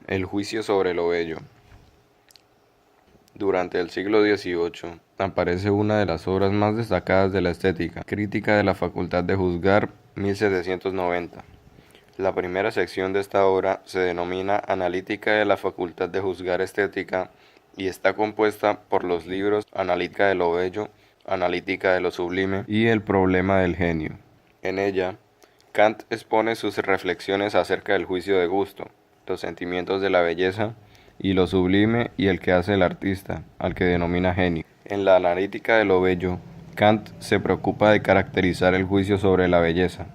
El juicio sobre lo bello. Durante el siglo XVIII aparece una de las obras más destacadas de la estética, Crítica de la facultad de juzgar, 1790. La primera sección de esta obra se denomina Analítica de la facultad de juzgar estética y está compuesta por los libros Analítica de lo bello, Analítica de lo sublime y El problema del genio. En ella, Kant expone sus reflexiones acerca del juicio de gusto, los sentimientos de la belleza y lo sublime y el que hace el artista, al que denomina genio. En la Analítica de lo bello, Kant se preocupa de caracterizar el juicio sobre la belleza.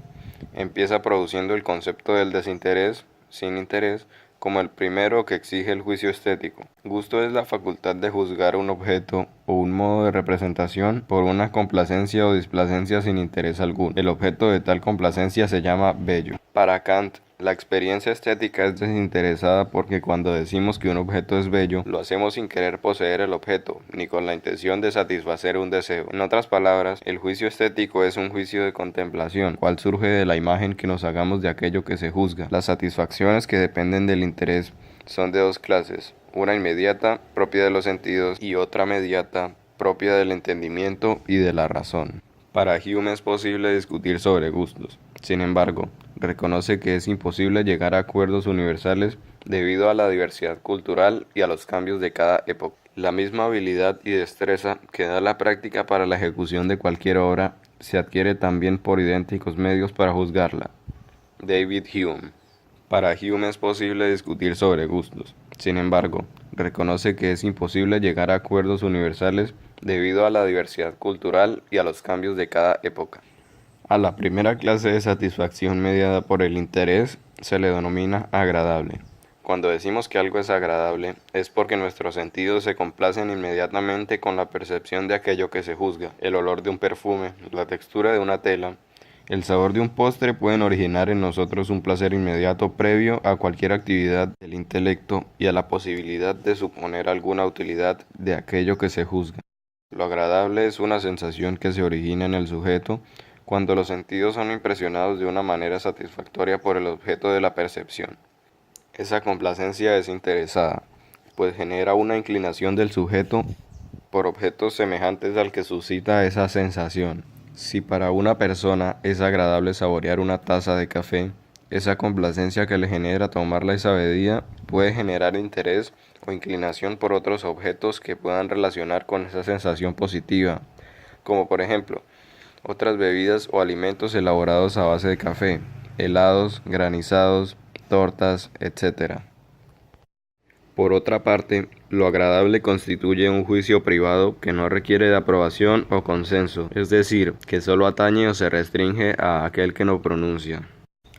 Empieza produciendo el concepto del desinterés, sin interés, como el primero que exige el juicio estético. Gusto es la facultad de juzgar un objeto o un modo de representación por una complacencia o displacencia sin interés alguno. El objeto de tal complacencia se llama bello. Para Kant, la experiencia estética es desinteresada porque cuando decimos que un objeto es bello, lo hacemos sin querer poseer el objeto, ni con la intención de satisfacer un deseo. En otras palabras, el juicio estético es un juicio de contemplación, cual surge de la imagen que nos hagamos de aquello que se juzga. Las satisfacciones que dependen del interés son de dos clases, una inmediata, propia de los sentidos, y otra mediata, propia del entendimiento y de la razón. Para Hume es posible discutir sobre gustos. Sin embargo, reconoce que es imposible llegar a acuerdos universales debido a la diversidad cultural y a los cambios de cada época. La misma habilidad y destreza que da la práctica para la ejecución de cualquier obra se adquiere también por idénticos medios para juzgarla. David Hume. Para Hume es posible discutir sobre gustos. Sin embargo, reconoce que es imposible llegar a acuerdos universales debido a la diversidad cultural y a los cambios de cada época. A la primera clase de satisfacción mediada por el interés se le denomina agradable. Cuando decimos que algo es agradable, es porque nuestros sentidos se complacen inmediatamente con la percepción de aquello que se juzga. El olor de un perfume, la textura de una tela, el sabor de un postre pueden originar en nosotros un placer inmediato previo a cualquier actividad del intelecto y a la posibilidad de suponer alguna utilidad de aquello que se juzga. Lo agradable es una sensación que se origina en el sujeto cuando los sentidos son impresionados de una manera satisfactoria por el objeto de la percepción. Esa complacencia es interesada, pues genera una inclinación del sujeto por objetos semejantes al que suscita esa sensación. Si para una persona es agradable saborear una taza de café, esa complacencia que le genera tomarla esa bebida puede generar interés o inclinación por otros objetos que puedan relacionar con esa sensación positiva, como por ejemplo, otras bebidas o alimentos elaborados a base de café, helados, granizados, tortas, etc. Por otra parte, lo agradable constituye un juicio privado que no requiere de aprobación o consenso, es decir, que solo atañe o se restringe a aquel que no pronuncia.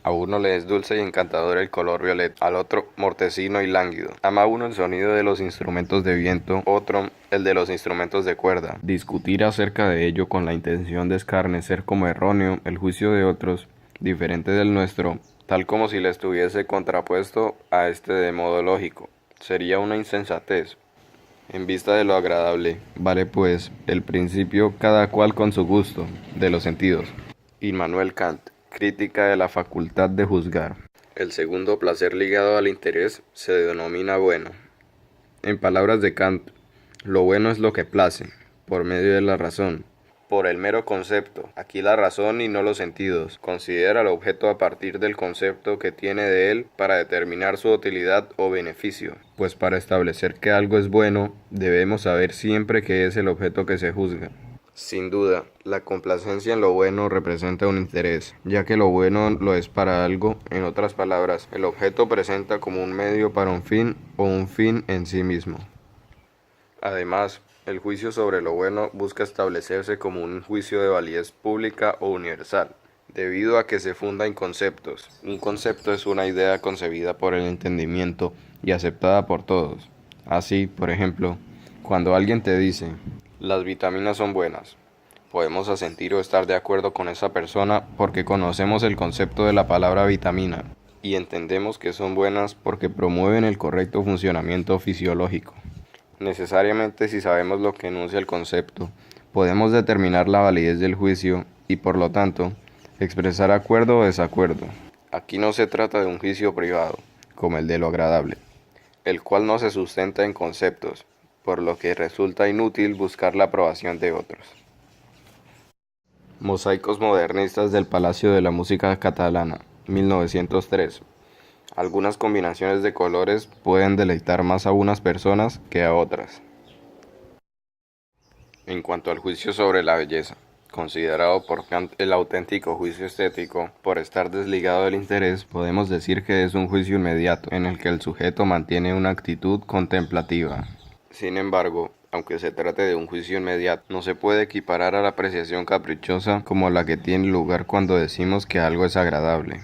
A uno le es dulce y encantador el color violeta, al otro mortecino y lánguido. Ama uno el sonido de los instrumentos de viento, otro el de los instrumentos de cuerda. Discutir acerca de ello con la intención de escarnecer como erróneo el juicio de otros, diferente del nuestro, tal como si le estuviese contrapuesto a este de modo lógico, sería una insensatez. En vista de lo agradable, vale pues el principio cada cual con su gusto, de los sentidos. Immanuel Kant. Crítica de la facultad de juzgar. El segundo placer ligado al interés se denomina bueno. En palabras de Kant, lo bueno es lo que place, por medio de la razón, por el mero concepto. Aquí la razón y no los sentidos. Considera el objeto a partir del concepto que tiene de él para determinar su utilidad o beneficio. Pues para establecer que algo es bueno, debemos saber siempre qué es el objeto que se juzga. Sin duda, la complacencia en lo bueno representa un interés, ya que lo bueno lo es para algo. En otras palabras, el objeto presenta como un medio para un fin o un fin en sí mismo. Además, el juicio sobre lo bueno busca establecerse como un juicio de validez pública o universal, debido a que se funda en conceptos. Un concepto es una idea concebida por el entendimiento y aceptada por todos. Así, por ejemplo, cuando alguien te dice, las vitaminas son buenas, podemos asentir o estar de acuerdo con esa persona porque conocemos el concepto de la palabra vitamina y entendemos que son buenas porque promueven el correcto funcionamiento fisiológico. Necesariamente, si sabemos lo que enuncia el concepto, podemos determinar la validez del juicio y, por lo tanto, expresar acuerdo o desacuerdo. Aquí no se trata de un juicio privado, como el de lo agradable, el cual no se sustenta en conceptos, por lo que resulta inútil buscar la aprobación de otros. Mosaicos modernistas del Palacio de la Música Catalana, 1903. Algunas combinaciones de colores pueden deleitar más a unas personas que a otras. En cuanto al juicio sobre la belleza, considerado por Kant el auténtico juicio estético, por estar desligado del interés, podemos decir que es un juicio inmediato, en el que el sujeto mantiene una actitud contemplativa. Sin embargo, aunque se trate de un juicio inmediato, no se puede equiparar a la apreciación caprichosa como la que tiene lugar cuando decimos que algo es agradable.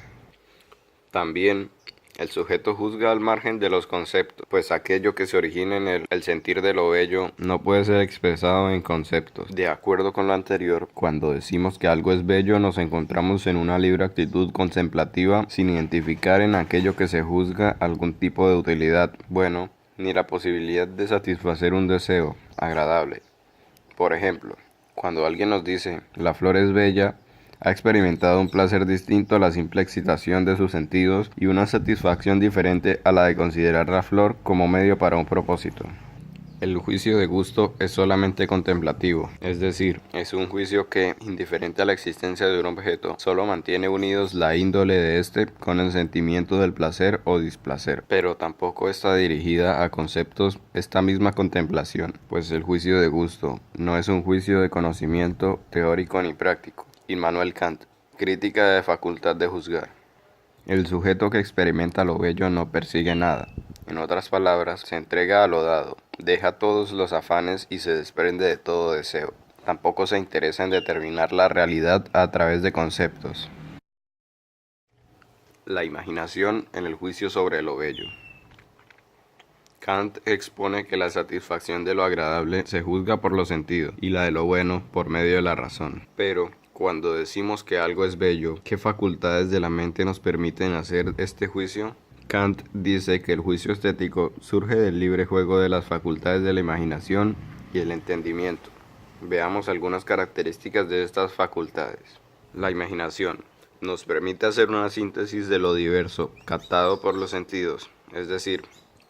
También, el sujeto juzga al margen de los conceptos, pues aquello que se origina en el sentir de lo bello no puede ser expresado en conceptos. De acuerdo con lo anterior, cuando decimos que algo es bello nos encontramos en una libre actitud contemplativa sin identificar en aquello que se juzga algún tipo de utilidad bueno, ni la posibilidad de satisfacer un deseo agradable. Por ejemplo, cuando alguien nos dice, la flor es bella, ha experimentado un placer distinto a la simple excitación de sus sentidos y una satisfacción diferente a la de considerar la flor como medio para un propósito. El juicio de gusto es solamente contemplativo, es decir, es un juicio que, indiferente a la existencia de un objeto, solo mantiene unidos la índole de éste con el sentimiento del placer o displacer, pero tampoco está dirigida a conceptos esta misma contemplación, pues el juicio de gusto no es un juicio de conocimiento teórico ni práctico. Immanuel Kant, Crítica de facultad de juzgar. El sujeto que experimenta lo bello no persigue nada. En otras palabras, se entrega a lo dado, deja todos los afanes y se desprende de todo deseo. Tampoco se interesa en determinar la realidad a través de conceptos. La imaginación en el juicio sobre lo bello. Kant expone que la satisfacción de lo agradable se juzga por los sentidos y la de lo bueno por medio de la razón. Pero, cuando decimos que algo es bello, ¿qué facultades de la mente nos permiten hacer este juicio? Kant dice que el juicio estético surge del libre juego de las facultades de la imaginación y el entendimiento. Veamos algunas características de estas facultades. La imaginación nos permite hacer una síntesis de lo diverso captado por los sentidos, es decir,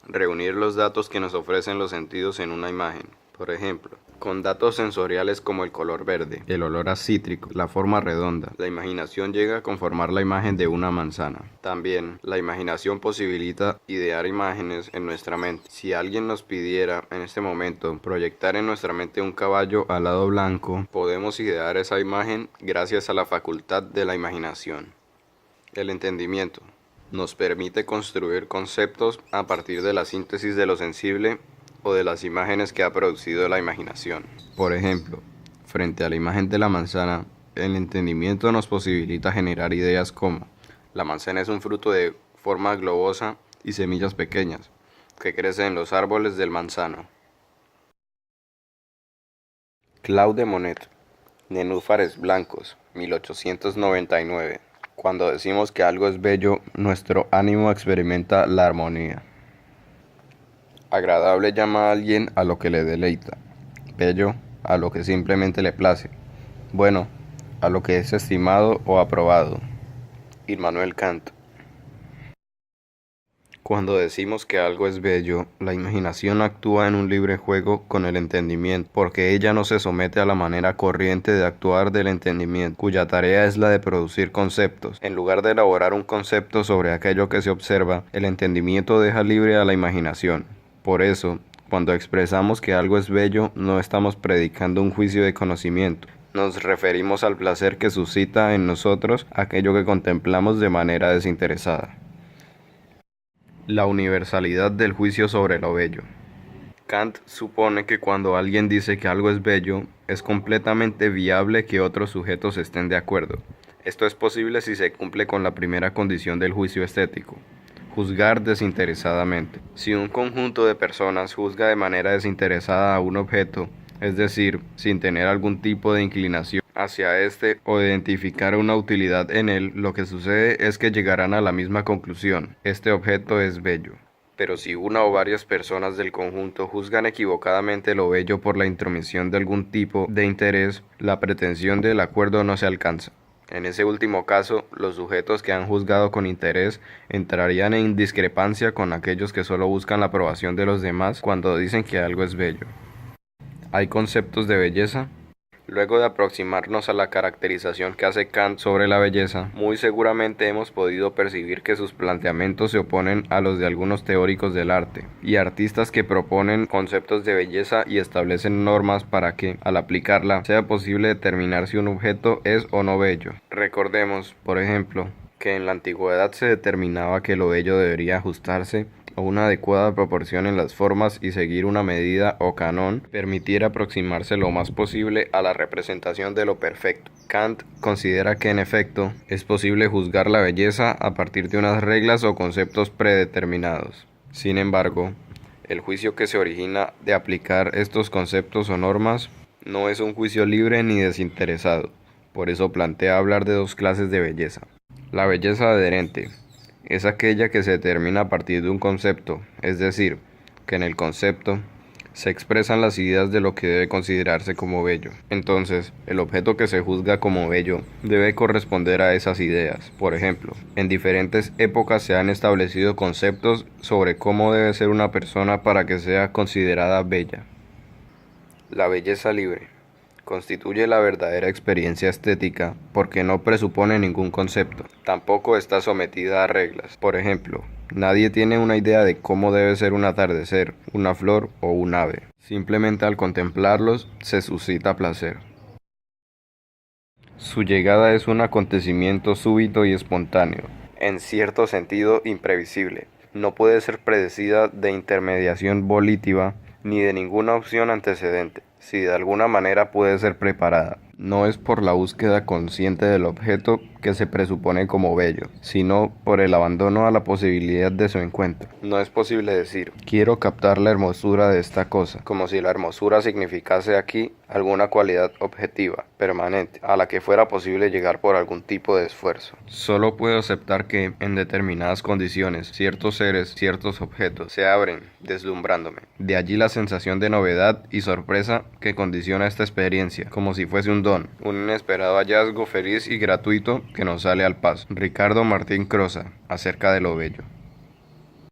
reunir los datos que nos ofrecen los sentidos en una imagen. Por ejemplo, con datos sensoriales como el color verde, el olor a cítrico, la forma redonda, la imaginación llega a conformar la imagen de una manzana. También, la imaginación posibilita idear imágenes en nuestra mente. Si alguien nos pidiera en este momento proyectar en nuestra mente un caballo alado blanco, podemos idear esa imagen gracias a la facultad de la imaginación. El entendimiento nos permite construir conceptos a partir de la síntesis de lo sensible o de las imágenes que ha producido la imaginación. Por ejemplo, frente a la imagen de la manzana, el entendimiento nos posibilita generar ideas como: la manzana es un fruto de forma globosa y semillas pequeñas, que crece en los árboles del manzano. Claude Monet, Nenúfares blancos, 1899. Cuando decimos que algo es bello, nuestro ánimo experimenta la armonía. Agradable llama a alguien a lo que le deleita, bello a lo que simplemente le place, bueno a lo que es estimado o aprobado. Immanuel Kant. Cuando decimos que algo es bello, la imaginación actúa en un libre juego con el entendimiento, porque ella no se somete a la manera corriente de actuar del entendimiento, cuya tarea es la de producir conceptos. En lugar de elaborar un concepto sobre aquello que se observa, el entendimiento deja libre a la imaginación. Por eso, cuando expresamos que algo es bello, no estamos predicando un juicio de conocimiento. Nos referimos al placer que suscita en nosotros aquello que contemplamos de manera desinteresada. La universalidad del juicio sobre lo bello. Kant supone que cuando alguien dice que algo es bello, es completamente viable que otros sujetos estén de acuerdo. Esto es posible si se cumple con la primera condición del juicio estético: juzgar desinteresadamente. Si un conjunto de personas juzga de manera desinteresada a un objeto, es decir, sin tener algún tipo de inclinación hacia este o identificar una utilidad en él, lo que sucede es que llegarán a la misma conclusión: este objeto es bello. Pero si una o varias personas del conjunto juzgan equivocadamente lo bello por la intromisión de algún tipo de interés, la pretensión del acuerdo no se alcanza. En ese último caso, los sujetos que han juzgado con interés entrarían en discrepancia con aquellos que solo buscan la aprobación de los demás cuando dicen que algo es bello. ¿Hay conceptos de belleza? Luego de aproximarnos a la caracterización que hace Kant sobre la belleza, muy seguramente hemos podido percibir que sus planteamientos se oponen a los de algunos teóricos del arte y artistas que proponen conceptos de belleza y establecen normas para que, al aplicarla, sea posible determinar si un objeto es o no bello. Recordemos, por ejemplo, que en la antigüedad se determinaba que lo bello debería ajustarse a una adecuada proporción en las formas y seguir una medida o canon permitiera aproximarse lo más posible a la representación de lo perfecto. Kant considera que en efecto es posible juzgar la belleza a partir de unas reglas o conceptos predeterminados. Sin embargo, el juicio que se origina de aplicar estos conceptos o normas no es un juicio libre ni desinteresado. Por eso plantea hablar de dos clases de belleza. La belleza adherente es aquella que se determina a partir de un concepto, es decir, que en el concepto se expresan las ideas de lo que debe considerarse como bello. Entonces, el objeto que se juzga como bello debe corresponder a esas ideas. Por ejemplo, en diferentes épocas se han establecido conceptos sobre cómo debe ser una persona para que sea considerada bella. La belleza libre constituye la verdadera experiencia estética porque no presupone ningún concepto. Tampoco está sometida a reglas. Por ejemplo, nadie tiene una idea de cómo debe ser un atardecer, una flor o un ave. Simplemente al contemplarlos se suscita placer. Su llegada es un acontecimiento súbito y espontáneo, en cierto sentido imprevisible. No puede ser predecida de intermediación volitiva ni de ninguna opción antecedente. Si de alguna manera puede ser preparada, no es por la búsqueda consciente del objeto que se presupone como bello, sino por el abandono a la posibilidad de su encuentro. No es posible decir, quiero captar la hermosura de esta cosa, como si la hermosura significase aquí alguna cualidad objetiva, permanente, a la que fuera posible llegar por algún tipo de esfuerzo. Solo puedo aceptar que, en determinadas condiciones, ciertos seres, ciertos objetos, se abren, deslumbrándome. De allí la sensación de novedad y sorpresa que condiciona esta experiencia, como si fuese un don, un inesperado hallazgo feliz y gratuito que nos sale al paso. Ricardo Martín Croza, acerca de lo bello.